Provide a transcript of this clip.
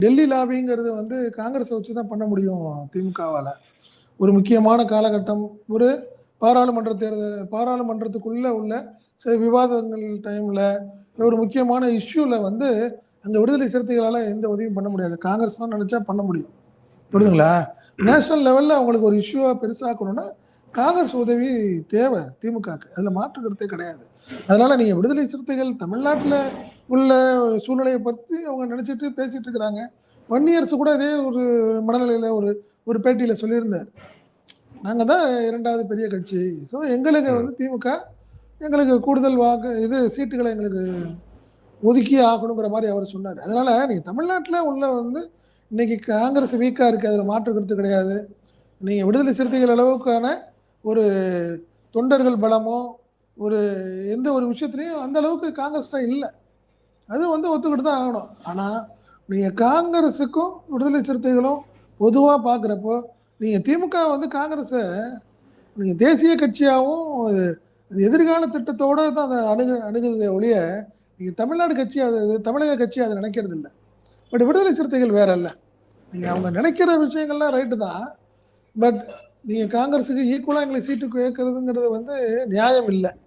டெல்லி லாபிங்கிறது வந்து காங்கிரஸை வச்சு தான் பண்ண முடியும் திமுகவால். ஒரு முக்கியமான காலகட்டம், ஒரு பாராளுமன்ற தேர்தல், பாராளுமன்றத்துக்குள்ள உள்ள சில விவாதங்கள் டைம்ல, ஒரு முக்கியமான இஷ்யூல வந்து அங்க விடுதலை சிறுத்தைகளால எந்த உதவியும் பண்ண முடியாது. காங்கிரஸ் தான் நினைச்சா பண்ண முடியும். புரியுதுங்களா? நேஷனல் லெவல்ல அவங்களுக்கு ஒரு இஷ்யூவா பெருசாக்கணும்னா காங்கிரஸ் உதவி தேவை திமுகக்கு. அதுல மாற்று கருத்தே கிடையாது. அதனால நீங்க விடுதலை சிறுத்தைகள் தமிழ்நாட்டுல உள்ள சூழ்நிலையை பத்தி அவங்க நினைச்சிட்டு பேசிட்டு இருக்கிறாங்க. வன்னியரசு கூட இதே ஒரு மனநிலையில ஒரு பேட்டியில சொல்லியிருந்தார். நாங்க தான் 2வது பெரிய கட்சி. ஸோ எங்களுக்கு வந்து திமுக எங்களுக்கு கூடுதல் வாக்கு இது சீட்டுகளை எங்களுக்கு ஒதுக்கியே ஆகணுங்கிற மாதிரி அவர் சொன்னார். அதனால நீங்க தமிழ்நாட்டில் உள்ள வந்து இன்னைக்கு காங்கிரஸ் வீக்கா இருக்கு, அதுல மாற்று கருத்து கிடையாது. நீங்க விடுதலை சிறுத்தைகள் அளவுக்கான ஒரு தொண்டர்கள் பலமோ ஒரு எந்த ஒரு விஷயத்துலையும் அந்த அளவுக்கு காங்கிரஸ்ட இல்லை. அது வந்து ஒத்துக்கிட்டு தான் ஆகணும். ஆனா நீங்க காங்கிரஸுக்கும் விடுதலை சிறுத்தைகளும் பொதுவா பார்க்குறப்போ நீங்க திமுக வந்து காங்கிரஸை நீங்க தேசிய கட்சியாகவும் எதிர்கால திட்டத்தோட தான் அதை அணுகுதே ஒழிய நீங்க தமிழ்நாடு கட்சி அது தமிழக கட்சி அதை நினைக்கிறது இல்லை. பட் விடுதலை சிறுத்தைகள் வேற இல்லை. நீங்க அவங்க நினைக்கிற விஷயங்கள்லாம் ரைட்டு தான். பட் நீங்க காங்கிரஸுக்கு ஈக்குவலா எங்களை சீட்டு கேட்கறதுங்கிறது வந்து நியாயம் இல்லை.